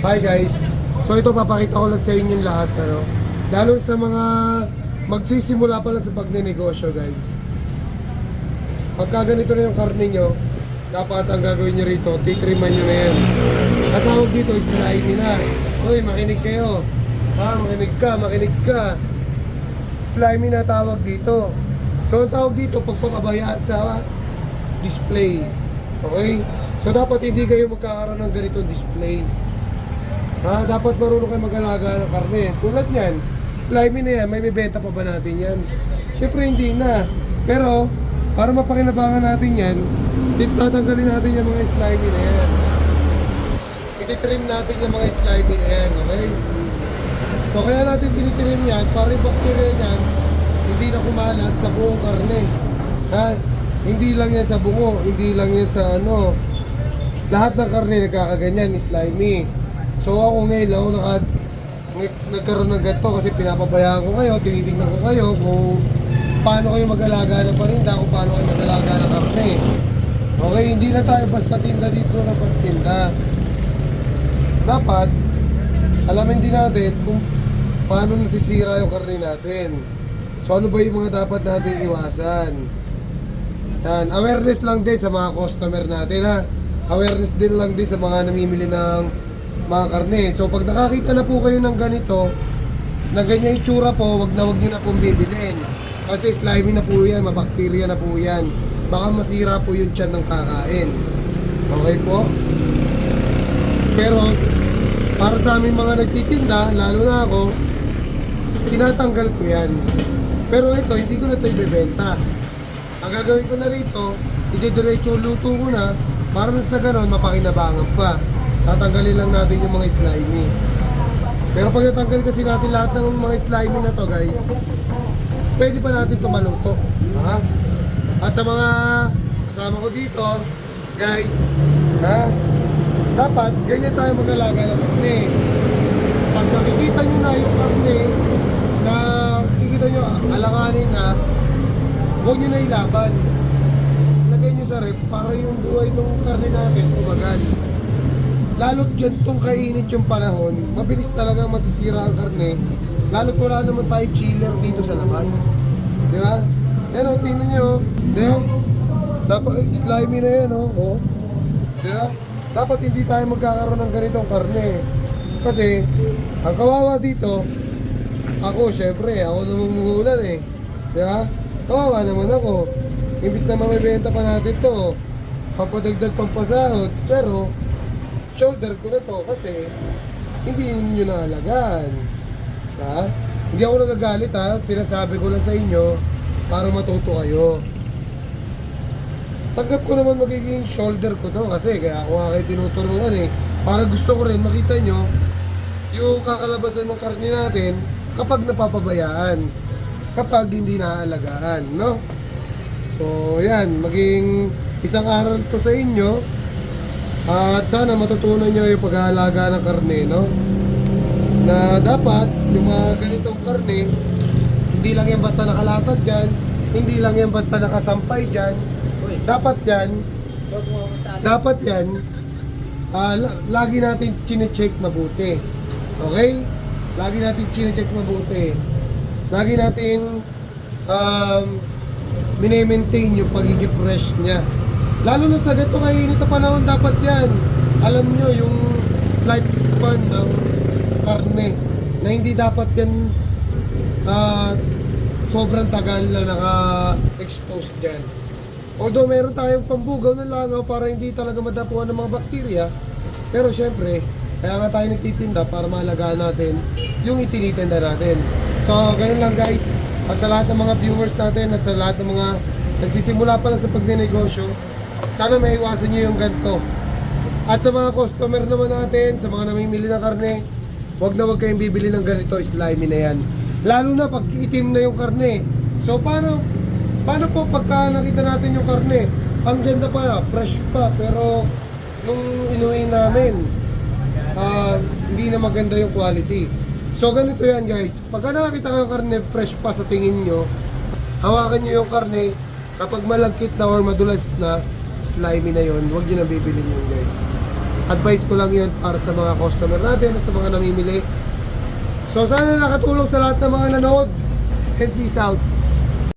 Hi guys, so ito papakita ko lang sa inyo lahat lalo sa mga magsisimula pa lang sa pagnenegosyo guys. Pagka ganito na yung karne nyo, dapat ang gagawin nyo rito, titriman nyo na yan. At tawag dito is slimy na. Uy, makinig kayo. Makinig ka. Slimy na tawag dito. So ang tawag dito, pagpapabayaan sa display. Okay? So dapat hindi kayo magkakaroon ng ganitong display. Dapat marunong kayo mag-alaga ng karne. Tulad yan, slimy na yan, may bibenta pa ba natin yan? Siyempre hindi na. Pero, para mapakinabangan natin yan, tatanggalin natin yung mga slimy na yan. Ititrim natin yung mga slimy na yan, okay? So kaya natin tinitrim yan, para yung bacteria yan, hindi na kumalat sa buong karne. Hindi lang yan sa bungo, hindi lang yan sa lahat ng karne nagkakaganyan, slimy. So ako ngayon lang nagkaroon ng ganito kasi pinapabayaan ko kayo, tinitingnan ko kayo kung paano kayo mag-alaga ng paninda, kung paano kayo mag-alaga ng karne. Okay, hindi na tayo basta tinda dito na pagtinda. Dapat, alamin din natin kung paano nasisira yung karne natin. So ano ba yung mga dapat natin iwasan? Yan, awareness lang din sa mga customer natin Awareness din lang din sa mga namimili ng mga karne. So pag nakakita na po kayo ng ganito, na ganyan itsura po, wag nyo na pong bibilin. Kasi slimy na po yan, mabakterya na po yan. Baka masira po yung tiyan ng kakain. Okay po? Pero, para sa aming mga nagtitinda, lalo na ako, tinatanggal ko yan. Pero ito, hindi ko na ito ibebenta. Ang gagawin ko na rito, ide-diretso luto ko na, para sa ganon, mapakinabangan pa. Tatanggalin lang natin yung mga slimy. Pero pag natanggal kasi natin lahat ng mga slimy na to guys, pwede pa natin ito maluto. At sa mga kasama ko dito, guys, dapat ganyan tayo mag-alaga ng karne. Pag nakikita nyo na yung karne na nakikita nyo alanganin na, huwag nyo na ilaban. Lagay nyo sa rep para yung buhay ng karne natin umagal. Lalo't gantong kainit yung panahon, mabilis talaga masisira ang karne. Lalo't wala naman tayo chiller dito sa labas. Di ba? Yan tingnan nyo. Di ba? Dapat slimy na yan Di ba? Dapat hindi tayo magkakaroon ng ganitong karne. Kasi, ang kawawa dito, ako syempre, ako namumuhunan Di ba? Kawawa naman ako. Imbis na mamibenta pa natin to, papadagdag pampasahod, pero shoulder ko na to kasi hindi nyo naalagaan. Hindi ako nagagalit sinasabi ko lang sa inyo para matuto kayo. Tanggap ko naman magiging shoulder ko to kasi kaya ako nga kayo tinuturuan para gusto ko rin makita nyo yung kakalabasan ng karne natin kapag napapabayaan, kapag hindi naaalagaan, So yan, maging isang aral to sa inyo. At sana matutunan nyo yung pag-aalaga ng karne, na dapat yung mga ganitong karne, hindi lang yan basta nakalatag dyan, hindi lang yan basta nakasampay dyan. Dapat yan, lagi natin chine-check mabuti. Okay? Lagi natin chine-check mabuti. Lagi natin mini-maintain yung pagiging fresh niya. Lalo na sa ganito kainit na panahon, dapat yan. Alam nyo yung lifespan ng karne na hindi dapat yan sobrang tagal na naka-expose dyan. Although meron tayong pambugaw ng langaw para hindi talaga madapuan ng mga bakterya, pero syempre, kaya nga tayo nagtitinda para maalagaan natin yung itinitinda natin. So, ganun lang guys. At sa lahat ng mga viewers natin at sa lahat ng mga nagsisimula pa lang sa pagnenegosyo, sana may iwasan nyo yung ganito. At sa mga customer naman natin, sa mga namimili ng karne, wag na wag kayong bibili ng ganito, slimy na yan. Lalo na pag itim na yung karne. So paano po pagka nakita natin yung karne? Ang ganda pa, fresh pa, pero nung inuwi namin, hindi na maganda yung quality. So ganito yan guys, pagka nakakita ka ng karne, fresh pa sa tingin nyo, hawakan nyo yung karne, kapag malagkit na or madulas na, slimy na yon, huwag nyo na bibilin yun guys. Advice ko lang yun para sa mga customer natin at sa mga namimili. So sana nakatulong sa lahat ng mga nanood. And peace out.